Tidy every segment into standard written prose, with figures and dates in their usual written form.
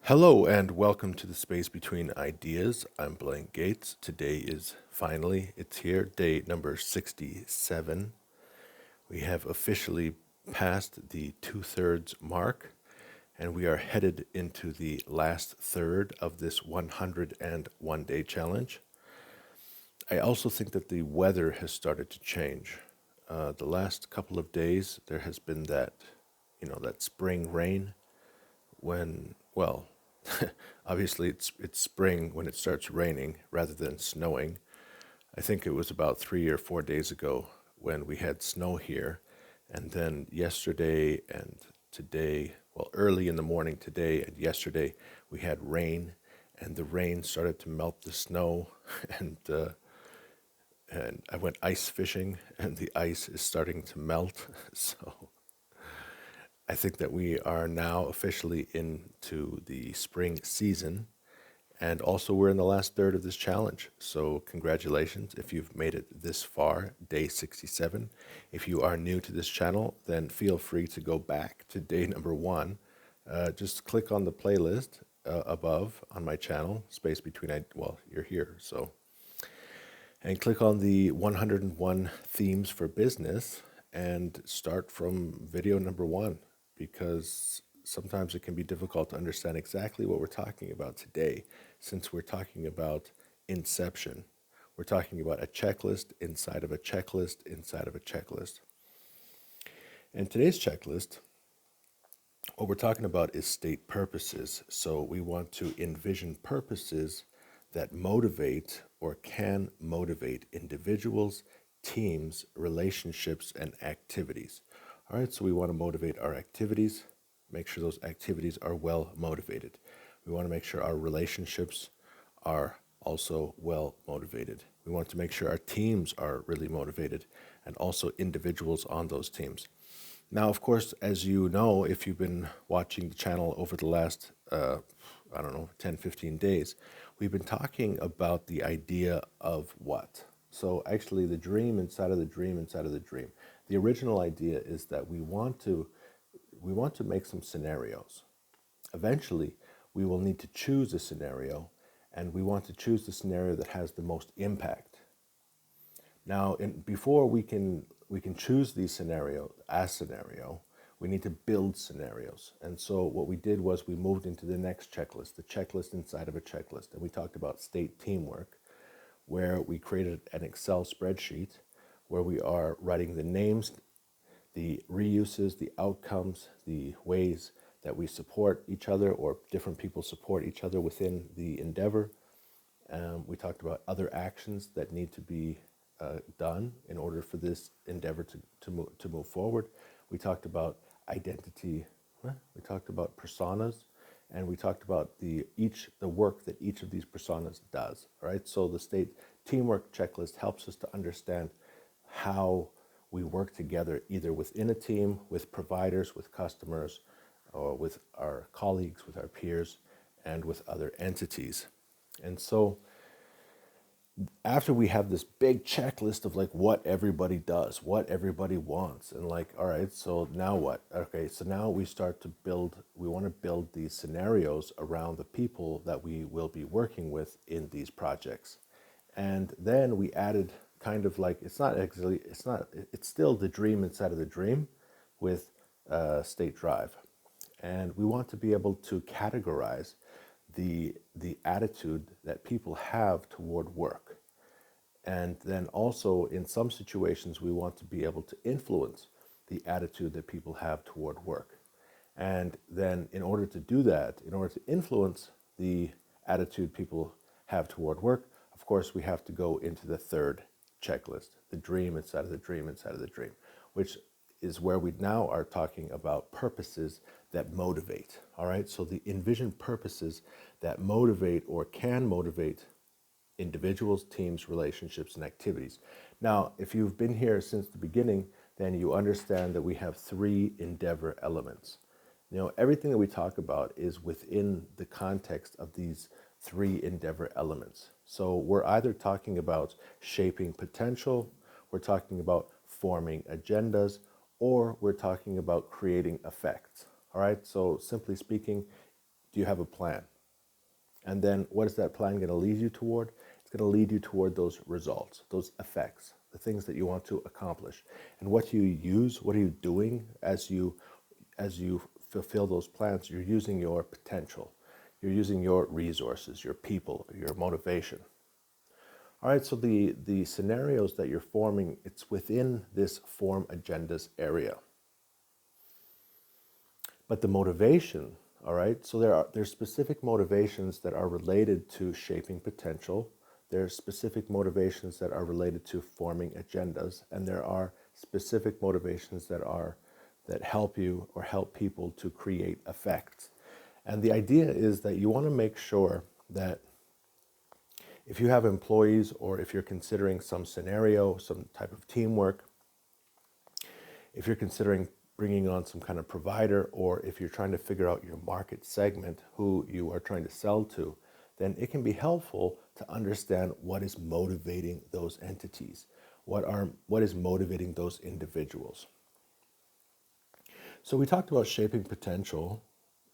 Hello and welcome to the Space Between Ideas. I'm Blaine Gates. Today is finally, it's here, day number 67. We have officially passed the 2/3 mark, and we are headed into the last third of this 101-day challenge. I also think that the weather has started to change. The last couple of days, there has been that spring rain when, well, obviously it's spring when it starts raining rather than snowing. I think it was about 3 or 4 days ago when we had snow here, and then yesterday and today, well, early in the morning today and yesterday, we had rain, and the rain started to melt the snow, and uh, and I went ice fishing, and the ice is starting to melt. So I think that we are now officially into the spring season. And also, we're in the last third of this challenge. So, congratulations if you've made it this far, day 67. If you are new to this channel, then feel free to go back to day number one. Just click on the playlist above on my channel, Space Between, well, you're here. So, and click on the 101 Themes for Business and start from video number one, because sometimes it can be difficult to understand exactly what we're talking about today, since we're talking about inception. We're talking about a checklist inside of a checklist inside of a checklist. And today's checklist, what we're talking about is state purposes. So we want to envision purposes that motivate or can motivate individuals, teams, relationships, and activities. All right, so we want to motivate our activities, make sure those activities are well motivated. We want to make sure our relationships are also well motivated. We want to make sure our teams are really motivated and also individuals on those teams. Now, of course, as you know, if you've been watching the channel over the last, I don't know, 10, 15 days, we've been talking about the idea of what? So actually the dream inside of the dream inside of the dream. The original idea is that we want to make some scenarios. Eventually, we will need to choose a scenario, and we want to choose the scenario that has the most impact. Now, before we can choose these scenario, we need to build scenarios. And so what we did was we moved into the next checklist, the checklist inside of a checklist. And we talked about state teamwork, where we created an Excel spreadsheet where we are writing the names, the reuses, the outcomes, the ways that we support each other or different people support each other within the endeavor. We talked about other actions that need to be done in order for this endeavor to move forward. We talked about identity, we talked about personas, and we talked about the work that each of these personas does. All right, so the state teamwork checklist helps us to understand how we work together, either within a team, with providers, with customers, or with our colleagues, with our peers, and with other entities. And so after we have this big checklist of like what everybody does, what everybody wants, and like, all right, so now what? Okay, so now we start to build, we want to build these scenarios around the people that we will be working with in these projects. And then we added kind of like, it's still the dream inside of the dream with State Drive. And we want to be able to categorize the attitude that people have toward work. And then also in some situations, we want to be able to influence the attitude that people have toward work. And then in order to do that, in order to influence the attitude people have toward work, of course, we have to go into the third checklist, the dream inside of the dream inside of the dream, which is where we now are talking about purposes that motivate. All right, so the envisioned purposes that motivate or can motivate individuals, teams, relationships, and activities. Now, if you've been here since the beginning, then you understand that we have three endeavor elements. You know, everything that we talk about is within the context of these three endeavor elements. So we're either talking about shaping potential, we're talking about forming agendas, or we're talking about creating effects. All right, so simply speaking, Do you have a plan? And then what is that plan going to lead you toward? It's going to lead you toward those results, those effects, the things that you want to accomplish. And what you use, what are you doing as you fulfill those plans? You're using your potential. You're using your resources, your people, your motivation. All right, so the scenarios that you're forming, it's within this form agendas area. But the motivation, all right, so there's specific motivations that are related to shaping potential. There's specific motivations that are related to forming agendas, and there are specific motivations that help you or help people to create effects. And the idea is that you want to make sure that if you have employees or if you're considering some scenario, some type of teamwork, if you're considering bringing on some kind of provider, or if you're trying to figure out your market segment, who you are trying to sell to, then it can be helpful to understand what is motivating those entities, what is motivating those individuals. So we talked about shaping potential,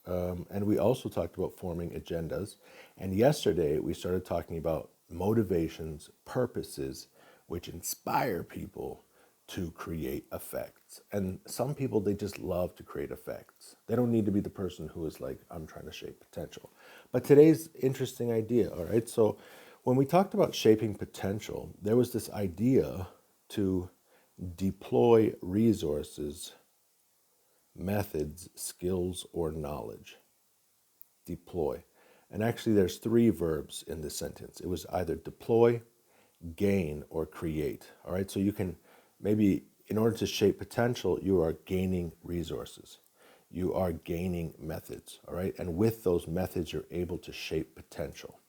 and we also talked about forming agendas. And yesterday we started talking about motivations, purposes, which inspire people to create effects. And some people, they just love to create effects. They don't need to be the person who is like, I'm trying to shape potential. But today's interesting idea, all right? So when we talked about shaping potential, there was this idea to deploy resources, methods, skills, or knowledge. Deploy. And actually there's three verbs in this sentence. It was either deploy, gain, or create. All right, so you can maybe, in order to shape potential, you are gaining resources. You are gaining methods, all right? And with those methods, you're able to shape potential.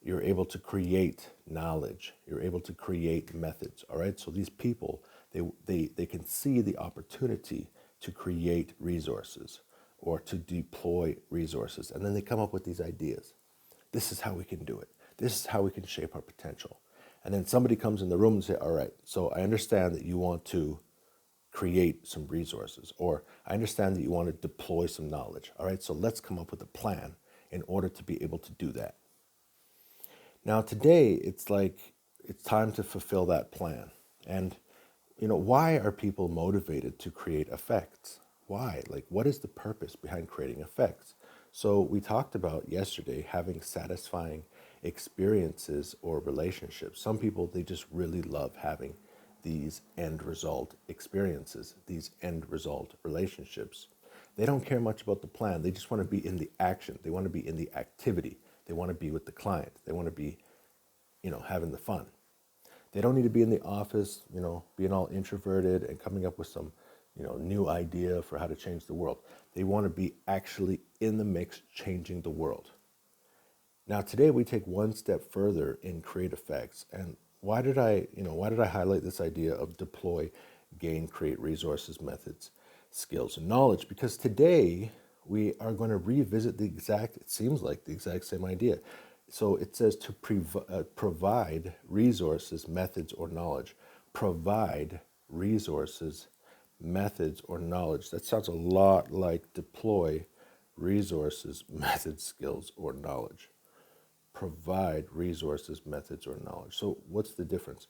You're able to create knowledge. You're able to create methods, all right? So these people, they can see the opportunity to create resources or to deploy resources. And then they come up with these ideas. This is how we can do it. This is how we can shape our potential. And then somebody comes in the room and say, all right, so I understand that you want to create some resources, or I understand that you want to deploy some knowledge. All right, so let's come up with a plan in order to be able to do that. Now today, it's like, it's time to fulfill that plan. And, why are people motivated to create effects? Why? Like, what is the purpose behind creating effects? So we talked about yesterday having satisfying experiences or relationships. Some people, they just really love having these end result experiences, these end result relationships. They don't care much about the plan. They just want to be in the action. They want to be in the activity. They want to be with the client. They want to be, having the fun. They don't need to be in the office, being all introverted and coming up with some, new idea for how to change the world. They want to be actually in the mix, changing the world. Now, today we take one step further in create effects. And why did I highlight this idea of deploy, gain, create resources, methods, skills, and knowledge? Because today we are going to revisit it seems like the exact same idea. So it says to provide resources, methods, or knowledge. Provide resources, methods, or knowledge. That sounds a lot like deploy resources, methods, skills, or knowledge. Provide resources, methods, or knowledge. So what's the difference?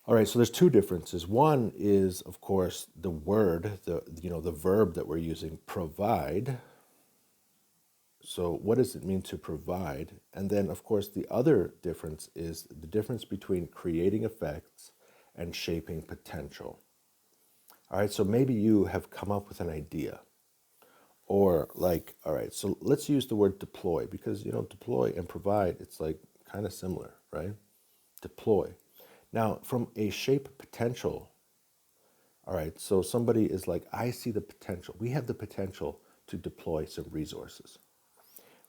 All right, so there's two differences. One is, of course, the word, the verb that we're using, provide. So what does it mean to provide? And then, of course, the other difference is the difference between creating effects and shaping potential. All right, so maybe you have come up with an idea. Or like, all right, so let's use the word deploy, because, deploy and provide, it's like kind of similar, right? Deploy. Now, from a shape potential, all right, so somebody is like, I see the potential. We have the potential to deploy some resources.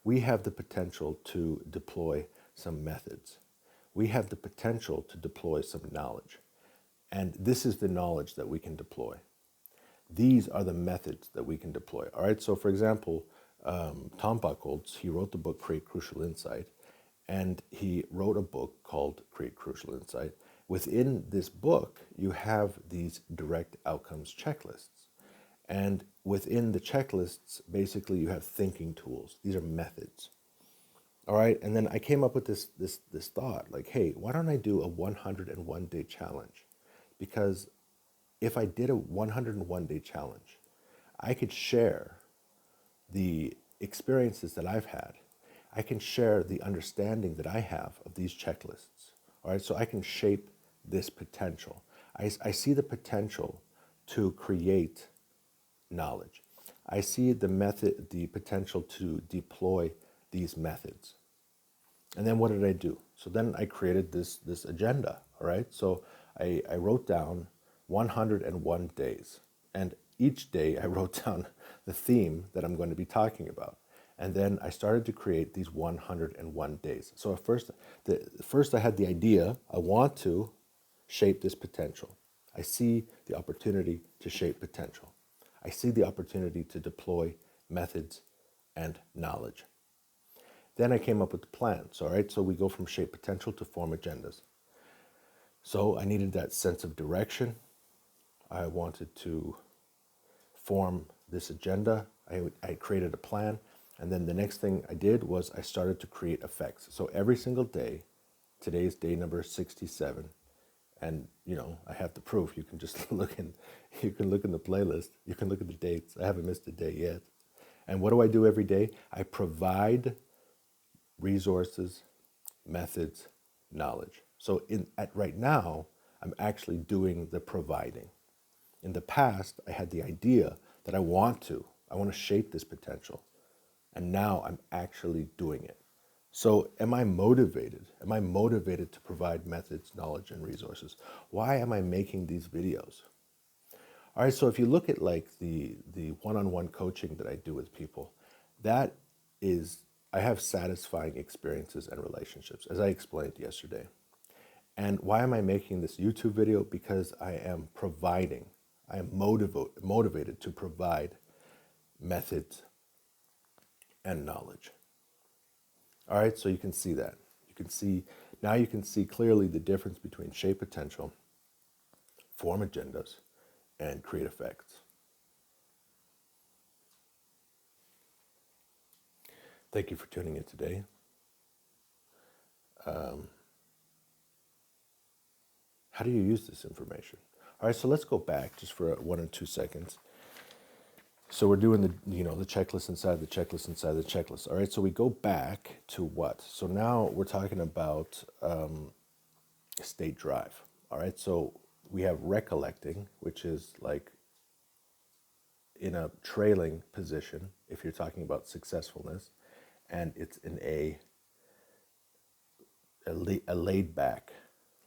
We have the potential to deploy some methods. We have the potential to deploy some knowledge. And this is the knowledge that we can deploy. These are the methods that we can deploy. All right, so for example, Tom Buchholz, he wrote the book Create Crucial Insight, and he wrote a book called Create Crucial Insight. Within this book, you have these direct outcomes checklists. And within the checklists, basically you have thinking tools. These are methods. All right. And then I came up with this thought like, hey, why don't I do a 101-day challenge? Because if I did a 101-day challenge, I could share the experiences that I've had. I can share the understanding that I have of these checklists. All right. So I can shape this potential. I see the potential to create knowledge. I see the potential to deploy these methods. And then what did I do? So then I created this agenda, all right? So I wrote down 101 days. And each day I wrote down the theme that I'm going to be talking about. And then I started to create these 101 days. So at first I had the idea, I want to shape this potential. I see the opportunity to shape potential. I see the opportunity to deploy methods and knowledge. Then I came up with the plans, all right? So we go from shape potential to form agendas. So I needed that sense of direction. I wanted to form this agenda. I created a plan. And then the next thing I did was I started to create effects. So every single day, today is day number 67. And I have the proof. You can just you can look in the playlist. You can look at the dates. I haven't missed a day yet. And what do I do every day? I provide resources, methods, knowledge. So right now, I'm actually doing the providing. In the past, I had the idea that I want to shape this potential. And now I'm actually doing it. So am I motivated? Am I motivated to provide methods, knowledge, and resources? Why am I making these videos? All right, so if you look at like the one-on-one coaching that I do with people, that is, I have satisfying experiences and relationships, as I explained yesterday. And why am I making this YouTube video? Because I am motivated to provide methods and knowledge. All right, so you can see that. Now you can see clearly the difference between shape potential, form agendas, and create effects. Thank you for tuning in today. How do you use this information? All right, so let's go back just for 1 or 2 seconds. So we're doing the checklist inside the checklist inside the checklist. All right, so we go back to what? So now we're talking about state drive. All right, so we have recollecting, which is like in a trailing position if you're talking about successfulness, and it's in a laid back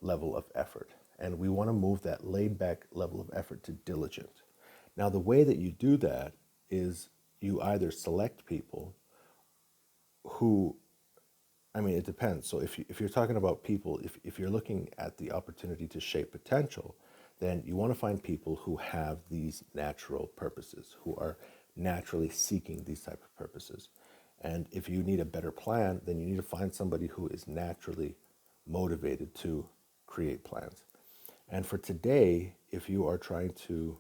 level of effort. And we want to move that laid back level of effort to diligent. Now, the way that you do that is you either select people who, it depends. So if you're talking about people, if you're looking at the opportunity to shape potential, then you want to find people who have these natural purposes, who are naturally seeking these type of purposes. And if you need a better plan, then you need to find somebody who is naturally motivated to create plans. And for today, if you are trying to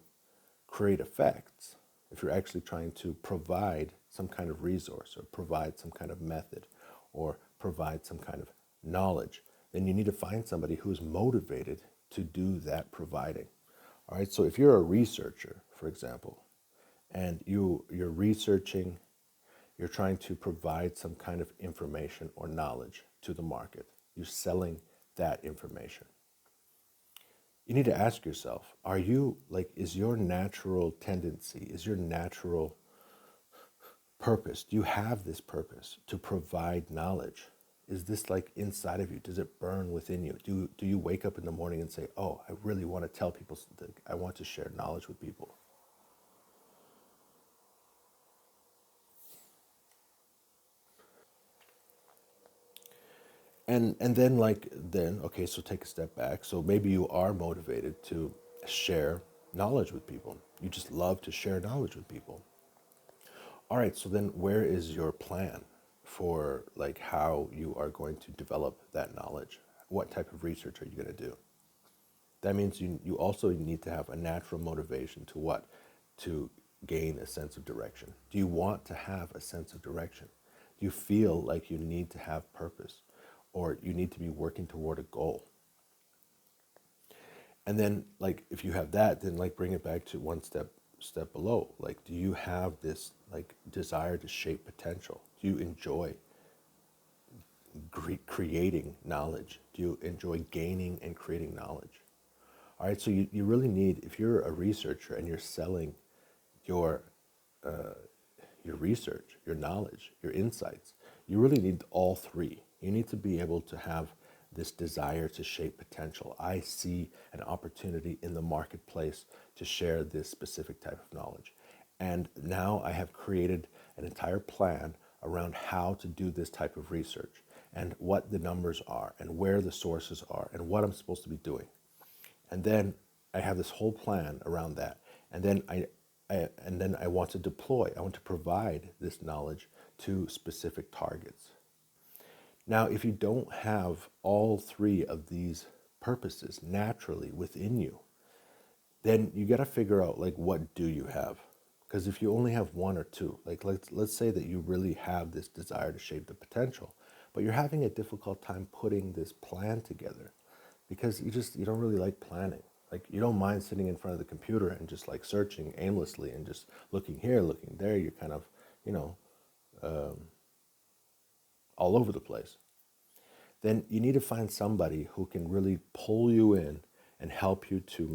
create effects, if you're actually trying to provide some kind of resource or provide some kind of method or provide some kind of knowledge, then you need to find somebody who is motivated to do that providing. All right, so if you're a researcher, for example, and you're researching, you're trying to provide some kind of information or knowledge to the market, you're selling that information. You need to ask yourself, is your natural tendency, is your natural purpose, do you have this purpose to provide knowledge? Is this like inside of you? Does it burn within you? Do you wake up in the morning and say, oh, I really want to tell people something. I want to share knowledge with people. And then, okay, so take a step back. So maybe you are motivated to share knowledge with people. You just love to share knowledge with people. All right, so then where is your plan for like how you are going to develop that knowledge? What type of research are you going to do? That means you also need to have a natural motivation to what? To gain a sense of direction? Do you want to have a sense of direction? Do you feel like you need to have purpose, or you need to be working toward a goal? And then, like, if you have that, then like bring it back to one step below. Like, do you have this like desire to shape potential? Do you enjoy creating knowledge? Do you enjoy gaining and creating knowledge? All right, so you really need, if you're a researcher and you're selling your your research, your knowledge, your insights, you really need all three. You need to be able to have this desire to shape potential. I see an opportunity in the marketplace to share this specific type of knowledge. And now I have created an entire plan around how to do this type of research and what the numbers are and where the sources are and what I'm supposed to be doing. And then I have this whole plan around that. And then I want to deploy, I want to provide this knowledge to specific targets. Now, if you don't have all three of these purposes naturally within you, then you got to figure out like, what do you have? Because if you only have one or two, like let's say that you really have this desire to shape the potential, but you're having a difficult time putting this plan together because you don't really like planning. Like, you don't mind sitting in front of the computer and just like searching aimlessly and just looking here, looking there. You're kind of, you know, all over the place. Then you need to find somebody who can really pull you in and help you to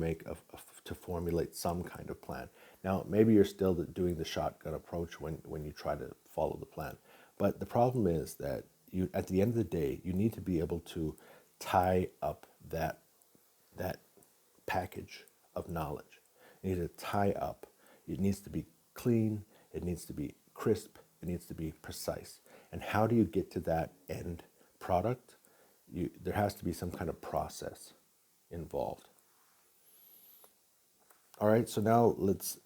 to formulate some kind of plan. Now, maybe you're still doing the shotgun approach when you try to follow the plan. But the problem is that you, at the end of the day, you need to be able to tie up that package of knowledge. You need to tie up. It needs to be clean. It needs to be crisp. It needs to be precise. And how do you get to that end product? There has to be some kind of process involved. All right. So now let's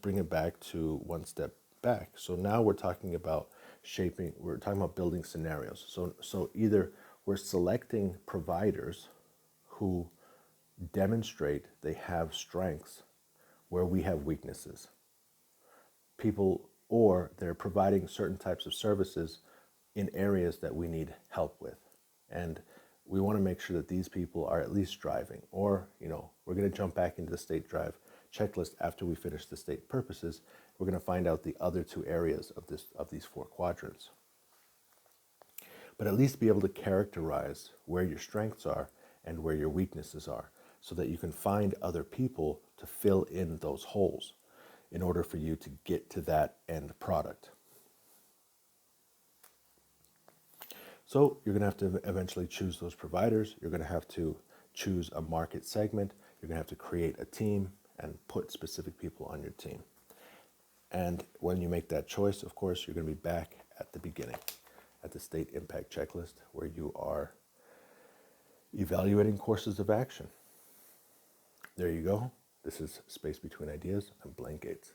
bring it back to one step back. So now we're talking about shaping. We're talking about building scenarios. So either we're selecting providers who demonstrate they have strengths where we have weaknesses. People, or they're providing certain types of services in areas that we need help with. And we want to make sure that these people are at least striving, or, we're going to jump back into the state drive checklist after we finish the state purposes. We're going to find out the other two areas of these four quadrants. But at least be able to characterize where your strengths are and where your weaknesses are, so that you can find other people to fill in those holes in order for you to get to that end product. So you're going to have to eventually choose those providers. You're going to have to choose a market segment. You're going to have to create a team and put specific people on your team. And when you make that choice, of course, you're going to be back at the beginning, at the state impact checklist, where you are evaluating courses of action. There you go. This is Space Between Ideas. I'm Blaine Gates.